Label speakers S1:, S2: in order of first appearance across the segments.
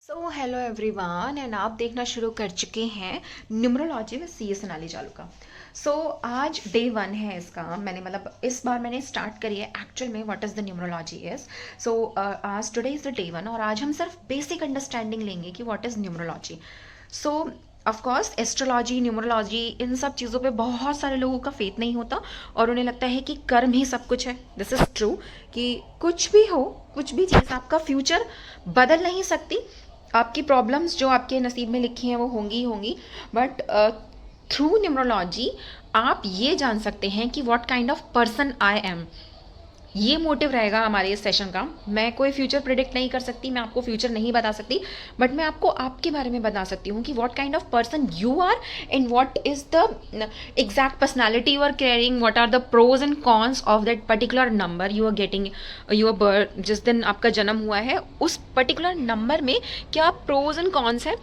S1: So hello everyone and आप देखना शुरू कर चुके हैं न्यूमरोलॉजी में सी एस अनाली चालू का। सो आज डे 1 है इसका। मैंने इस बार मैंने स्टार्ट करी है एक्चुअल में what is the numerology is. So आज टुडे इज़ द डे 1 और आज हम सिर्फ बेसिक अंडरस्टैंडिंग लेंगे कि what is numerology. So of course astrology numerology इन सब चीज़ों पे बहुत सारे लोगों का फेथ नहीं होता और उन्हें लगता है कि कर्म ही सब कुछ है। दिस इज़ ट्रू कि कुछ भी हो, कुछ भी चीज़ आपका फ्यूचर बदल नहीं सकती। आपकी प्रॉब्लम्स जो आपके नसीब में लिखी हैं वो होंगी ही होंगी, बट थ्रू न्यूमरोलॉजी आप ये जान सकते हैं कि what kind of person I am. ये मोटिव रहेगा हमारे इस सेशन का। मैं कोई फ्यूचर प्रिडिक्ट नहीं कर सकती, मैं आपको फ्यूचर नहीं बता सकती, बट मैं आपको आपके बारे में बता सकती हूँ कि what kind of person you are and what is the exact personality you are carrying, what are the pros and cons of that particular number you are getting. Your birth जिस दिन आपका जन्म हुआ है उस पर्टिकुलर नंबर में क्या pros and cons है,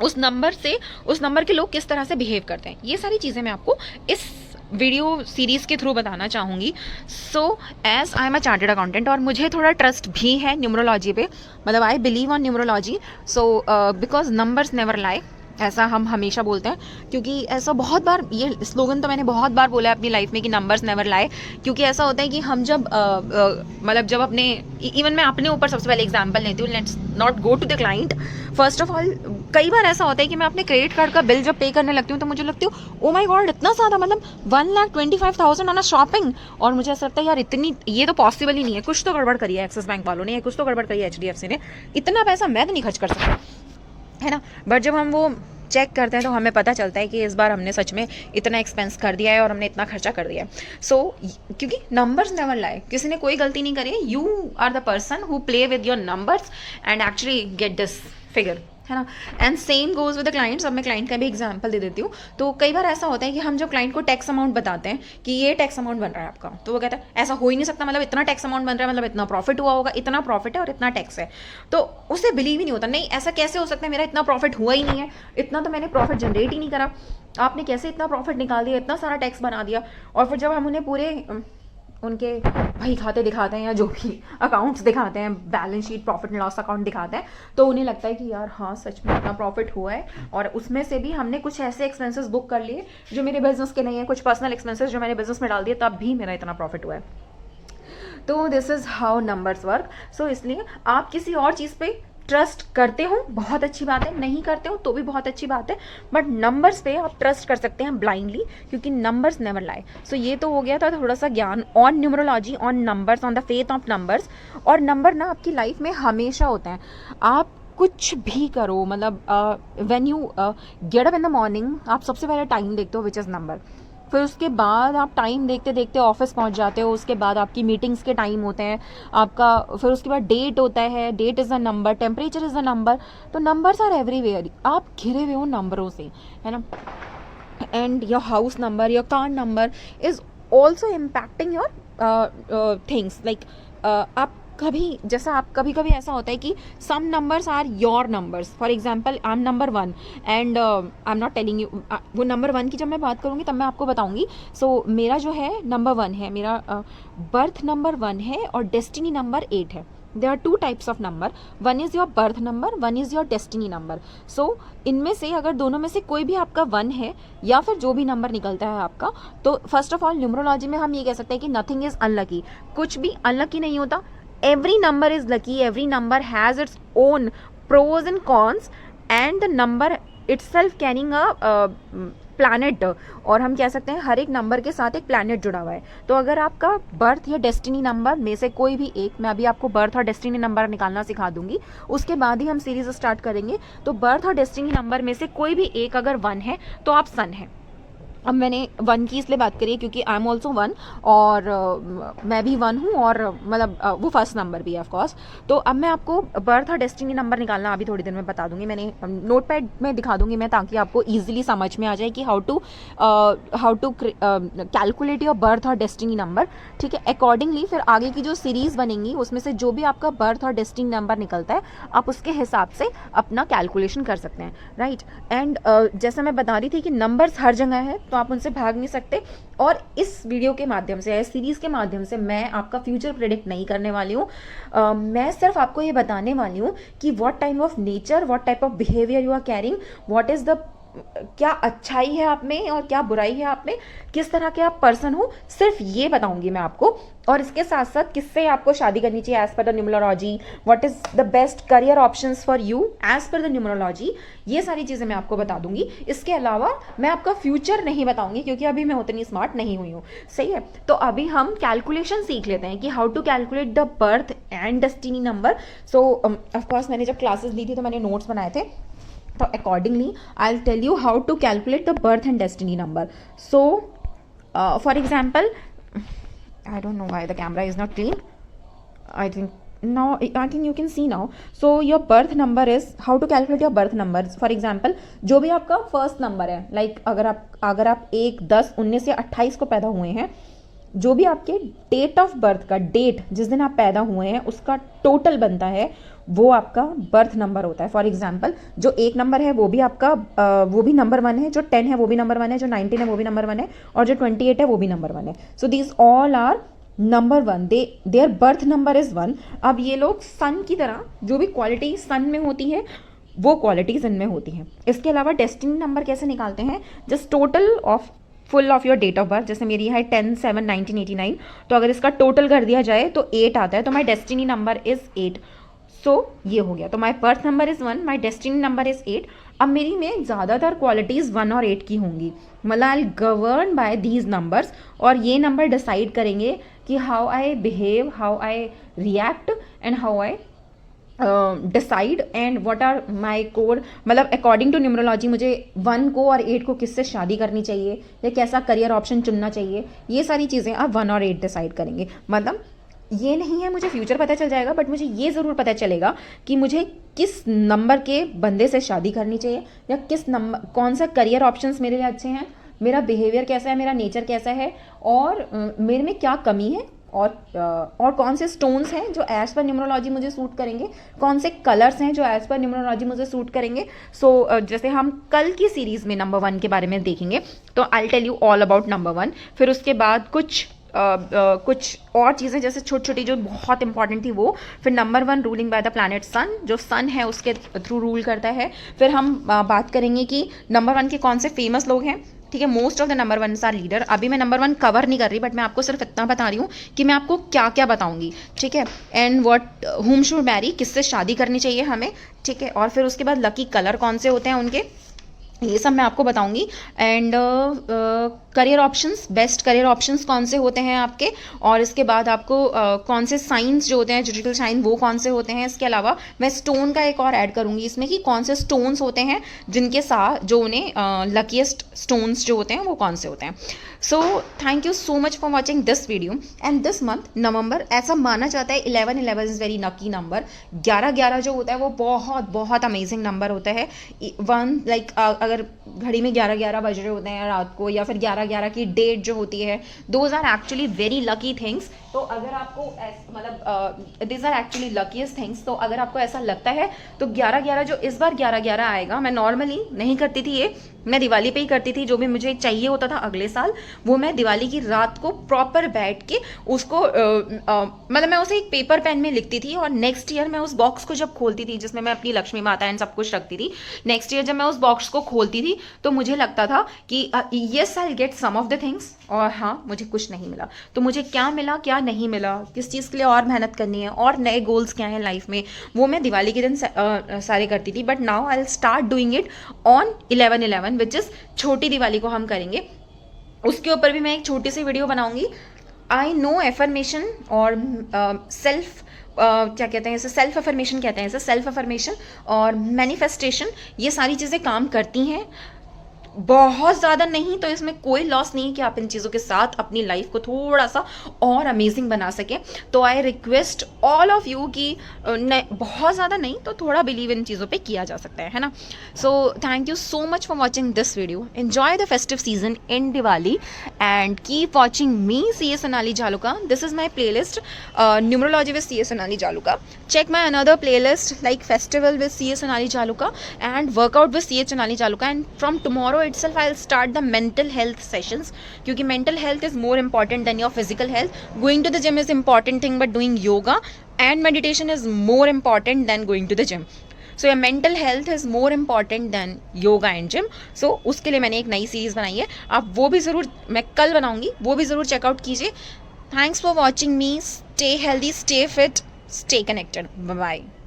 S1: उस नंबर से उस नंबर के लोग किस तरह से बिहेव करते हैं, ये सारी चीज़ें मैं आपको इस वीडियो सीरीज़ के थ्रू बताना चाहूँगी। So as I am a chartered accountant और मुझे थोड़ा ट्रस्ट भी है न्यूमरोलॉजी पे, मतलब I believe on numerology. So because numbers never lie, ऐसा हम हमेशा बोलते हैं, क्योंकि ऐसा बहुत बार ये स्लोगन तो मैंने बहुत बार बोला है अपनी लाइफ में कि नंबर्स नेवर लाए। क्योंकि ऐसा होता है कि हम जब जब अपने इवन मैं अपने ऊपर सबसे पहले एग्जांपल लेती हूँ, let's not go to the client. First of all कई बार ऐसा होता है कि मैं अपने क्रेडिट कार्ड का बिल जब पे करने लगती हूँ तो मुझे लगती हूँ ओ माई गॉड इतना ज़्यादा, मतलब 1,25,000 ऑन अ शॉपिंग। और मुझे ऐसा लगता है यार इतनी, ये तो पॉसिबल ही नहीं है, कुछ तो गड़बड़ करी है एक्सिस बैंक वालों ने या कुछ तो गड़बड़ करी है HDFC ने, इतना पैसा मैं तो नहीं खर्च कर सकता, है ना। बट जब हम वो चेक करते हैं तो हमें पता चलता है कि इस बार हमने सच में इतना एक्सपेंस कर दिया है और हमने इतना खर्चा कर दिया है। सो क्योंकि नंबर्स नेवर लाए, किसी ने कोई गलती नहीं करी है, you are the person who play with your numbers and actually get this figure, है ना। And same goes with the clients. अब मैं क्लाइंट का भी एग्जांपल दे देती हूँ। तो कई बार ऐसा होता है कि हम जब क्लाइंट को टैक्स अमाउंट बताते हैं कि ये टैक्स अमाउंट बन रहा है आपका, तो वो कहता है ऐसा हो ही नहीं सकता, मतलब इतना टैक्स अमाउंट बन रहा है, मतलब इतना प्रॉफिट हुआ होगा, इतना प्रॉफिट है और इतना टैक्स है। तो उसे बिलीव ही नहीं होता, नहीं ऐसा कैसे हो सकता है, मेरा इतना प्रॉफिट हुआ ही नहीं है, इतना तो मैंने प्रॉफिट जनरेट ही नहीं करा, आपने कैसे इतना प्रॉफिट निकाल दिया, इतना सारा टैक्स बना दिया। और फिर जब हम उन्हें पूरे उनके भाई खाते दिखाते हैं या जो भी अकाउंट्स दिखाते हैं, balance sheet, profit and loss account दिखाते हैं, तो उन्हें लगता है कि यार हाँ सच में इतना प्रॉफिट हुआ है और उसमें से भी हमने कुछ ऐसे एक्सपेंसेस बुक कर लिए जो मेरे बिजनेस के नहीं है, कुछ पर्सनल एक्सपेंसेस जो मैंने बिजनेस में डाल दिए, तब भी मेरा इतना प्रॉफिट हुआ है। तो this is how numbers work. So इसलिए आप किसी और चीज़ पे ट्रस्ट करते हो बहुत अच्छी बात है, नहीं करते हो तो भी बहुत अच्छी बात है, बट नंबर्स पे आप ट्रस्ट कर सकते हैं ब्लाइंडली, क्योंकि नंबर्स नेवर लाए। सो ये तो हो गया था थोड़ा सा ज्ञान on numerology, on numbers, on the faith of numbers. और नंबर ना आपकी लाइफ में हमेशा होते हैं, आप कुछ भी करो, मतलब when you get up in the morning आप सबसे पहले टाइम देखते हो विच इज़ नंबर, फिर उसके बाद आप टाइम देखते देखते ऑफिस पहुंच जाते हो, उसके बाद आपकी मीटिंग्स के टाइम होते हैं आपका, फिर उसके बाद डेट होता है, that is a number, temperature is a number. तो नंबर्स आर एवरीवेयर, आप घिरे हुए हो नंबरों से, है ना। And your house number, your car number is also impacting your things, like आप कभी, जैसा आप कभी कभी ऐसा होता है कि some numbers are your numbers. For example I am number 1 and I am not telling you, वो नंबर 1 की जब मैं बात करूँगी तब मैं आपको बताऊँगी। सो मेरा जो है नंबर 1 है, मेरा बर्थ नंबर 1 है और डेस्टिनी नंबर 8 है। There are 2 types of number, one is your birth number, one is your destiny number. So इनमें से अगर दोनों में से कोई भी आपका 1 है या फिर जो भी नंबर निकलता है आपका, तो फर्स्ट ऑफ ऑल न्यूमरोलॉजी में हम ये कह सकते हैं कि नथिंग इज़ अनलकी, कुछ भी अनलकी नहीं होता। Every number is lucky, every number has its own pros and cons, and the number itself carrying a planet, और हम कह सकते हैं हर एक नंबर के साथ एक प्लैनेट जुड़ा हुआ है। तो अगर आपका बर्थ या डेस्टिनी नंबर में से कोई भी एक, मैं अभी आपको बर्थ और डेस्टिनी नंबर निकालना सिखा दूंगी, उसके बाद ही हम सीरीज स्टार्ट करेंगे। तो बर्थ और डेस्टिनी नंबर में से कोई भी एक अगर 1 है तो आप सन है। अब मैंने 1 की इसलिए बात करी है क्योंकि आई एम ऑल्सो 1 और मैं भी 1 हूँ और मतलब वो फर्स्ट नंबर भी है ऑफकोर्स। तो अब मैं आपको बर्थ और डेस्टिनी नंबर निकालना अभी थोड़ी देर में बता दूंगी, मैंने नोट पैड में दिखा दूंगी मैं, ताकि आपको ईजिली समझ में आ जाए कि how to calculate your birth और डेस्टिनी नंबर, ठीक है। अकॉर्डिंगली फिर आगे की जो सीरीज़ बनेंगी उसमें से जो भी आपका बर्थ और डेस्टिनी नंबर निकलता है आप उसके हिसाब से अपना कैलकुलेशन कर सकते हैं, राइट। एंड जैसा मैं बता रही थी कि नंबर्स हर जगह है, तो आप उनसे भाग नहीं सकते। और इस वीडियो के माध्यम से, इस सीरीज़ के माध्यम से मैं आपका फ्यूचर प्रेडिक्ट नहीं करने वाली हूँ। मैं सिर्फ आपको ये बताने वाली हूँ कि what type of nature, what type of behaviour you are carrying, what is the, क्या अच्छाई है आप में और क्या बुराई है आप में, किस तरह के आप पर्सन हो, सिर्फ ये बताऊंगी मैं आपको। और इसके साथ साथ किससे आपको शादी करनी चाहिए as per the numerology, what is the best career options for you as per the numerology, ये सारी चीज़ें मैं आपको बता दूंगी। इसके अलावा मैं आपका फ्यूचर नहीं बताऊंगी क्योंकि अभी मैं उतनी स्मार्ट नहीं हुई हूँ, सही है। तो अभी हम कैलकुलेशन सीख लेते हैं कि how to calculate the birth and destiny number. So of course मैंने जब क्लासेस दी थी तो मैंने नोट्स बनाए थे, so accordingly I'll tell you how to calculate the birth and destiny number. So for example, I don't know why the camera is not clean. I think you can see now. So your birth number is, how to calculate your birth number. For example, जो भी आपका first number है, like अगर आप 1, 10, 19 या 28 को पैदा हुए हैं, जो भी आपके डेट ऑफ बर्थ का, डेट जिस दिन आप पैदा हुए हैं उसका टोटल बनता है, वो आपका बर्थ नंबर होता है। फॉर एग्जाम्पल, जो 1 नंबर है वो भी आपका वो भी नंबर 1 है, जो 10 है वो भी नंबर 1 है, जो 19 है वो भी नंबर 1 है, और जो 28 है वो भी नंबर 1 है। So these all are number 1, their birth number is 1। अब ये लोग सन की तरह, जो भी क्वालिटी सन में होती है वो क्वालिटीज इनमें होती हैं। इसके अलावा डेस्टिनी नंबर कैसे निकालते हैं, just total of full of your date of birth. जैसे मेरी है 10/7/1989, तो अगर इसका टोटल कर दिया जाए तो 8 आता है, तो माई डेस्टिनी नंबर इज 8। सो ये हो गया, तो my birth number is 1, my destiny number is 8। अब मेरी में ज़्यादातर क्वालिटीज़ 1 और 8 की होंगी, मतलब I govern by these numbers, और ये नंबर डिसाइड करेंगे कि how I behave, how I react and how I decide and what are my core, मतलब अकॉर्डिंग टू न्यूमरोलॉजी मुझे 1 को और 8 को किससे शादी करनी चाहिए या कैसा करियर ऑप्शन चुनना चाहिए, ये सारी चीज़ें आप 1 और 8 डिसाइड करेंगे। मतलब ये नहीं है मुझे फ्यूचर पता चल जाएगा, बट मुझे ये ज़रूर पता चलेगा कि मुझे किस नंबर के बंदे से शादी करनी चाहिए, या किस नंबर, कौन सा करियर ऑप्शंस मेरे लिए अच्छे हैं, मेरा बिहेवियर कैसा है, मेरा नेचर कैसा है, और मेरे में क्या कमी है, और कौन से स्टोन्स हैं जो एज पर न्यूमरोलॉजी मुझे सूट करेंगे, कौन से कलर्स हैं जो एज पर न्यूमरोलॉजी मुझे सूट करेंगे। सो जैसे हम कल की सीरीज़ में नंबर 1 के बारे में देखेंगे, तो I tell you all about number 1। फिर उसके बाद कुछ और चीज़ें जैसे छोटी छोटी जो बहुत इंपॉर्टेंट थी वो। फिर number 1 ruling by the planet sun, जो सन है उसके थ्रू रूल करता है। फिर हम बात करेंगे कि नंबर 1 के कौन से फेमस लोग हैं, ठीक है। Most of the number 1 are leader. अभी मैं नंबर 1 कवर नहीं कर रही, बट मैं आपको सिर्फ इतना बता रही हूँ कि मैं आपको क्या क्या बताऊंगी, ठीक है। एंड व्हाट हुम शुड मैरी, किससे शादी करनी चाहिए हमें, ठीक है। और फिर उसके बाद लकी कलर कौन से होते हैं उनके, ये सब मैं आपको बताऊंगी। And career options, best career options कौन से होते हैं आपके, और इसके बाद आपको कौन से साइंस जो होते हैं, जोडिकल साइन, वो कौन से होते हैं। इसके अलावा मैं स्टोन का एक और ऐड करूंगी इसमें कि कौन से स्टोन्स होते हैं जिनके साथ, जो उन्हें लकीस्ट स्टोन्स जो होते हैं वो कौन से होते हैं। So thank you so much for watching this video. And this month November, ऐसा माना जाता है 11/11 इज़ वेरी लकी नंबर। 11/11 जो होता है वो बहुत बहुत अमेजिंग नंबर होता है। वन लाइक अगर घड़ी में 11/11 बज रहे होते हैं रात को, या फिर 11/11 की डेट जो होती है, those are actually very lucky things. तो अगर आपको मतलब this are actually luckiest things, तो अगर आपको ऐसा लगता है तो 11/11 जो इस बार 11/11 आएगा, मैं नॉर्मली नहीं करती थी ये, मैं दिवाली पे ही करती थी। जो भी मुझे चाहिए होता था अगले साल, वो मैं दिवाली की रात को प्रॉपर बैठ के उसको मतलब मैं उसे एक पेपर पेन में लिखती थी, और नेक्स्ट ईयर मैं उस बॉक्स को जब खोलती थी जिसमें मैं अपनी लक्ष्मी माता एंड सब कुछ रखती थी, नेक्स्ट ईयर जब मैं उस बॉक्स को खोलती थी तो मुझे लगता था कि yes I get some of the things, और हाँ मुझे कुछ नहीं मिला। तो मुझे क्या मिला, क्या नहीं मिला, किस चीज़ के लिए और मेहनत करनी है, और नए गोल्स क्या हैं लाइफ में, वो मैं दिवाली के दिन सारे करती थी। But now I will start doing it on 11/11 which is छोटी दिवाली को हम करेंगे। उसके ऊपर भी मैं एक छोटी सी वीडियो बनाऊंगी। आई नो एफर्मेशन और सेल्फ क्या कहते हैं इसे, सेल्फ अफर्मेशन कहते हैं इसे, सेल्फ अफर्मेशन और मैनिफेस्टेशन, ये सारी चीज़ें काम करती हैं। बहुत ज़्यादा नहीं, तो इसमें कोई लॉस नहीं कि आप इन चीज़ों के साथ अपनी लाइफ को थोड़ा सा और अमेजिंग बना सकें। तो I request all of you कि बहुत ज़्यादा नहीं तो थोड़ा बिलीव इन चीज़ों पे किया जा सकता है ना। So thank you so much for watching this video. Enjoy the festive season in Diwali and keep watching me, C A Sonali Jaluka. This is my play list numerology with C A Sonali Jaluka. Check my another play list like festival with C A Sonali Jaluka and workout with C A Sonali Jaluka. And from tomorrow tomorrow itself I'll start the mental health sessions, क्योंकि mental health is more important than your physical health. Going to the gym is important thing, but doing yoga and meditation is more important than going to the gym. So your mental health is more important than yoga and gym. So उसके लिए मैंने एक नई series बनाई है, आप वो भी ज़रूर, मैं कल बनाऊंगी, वो भी ज़रूर चेकआउट कीजिए. Thanks for watching me. Stay healthy, stay fit, stay connected. Bye bye.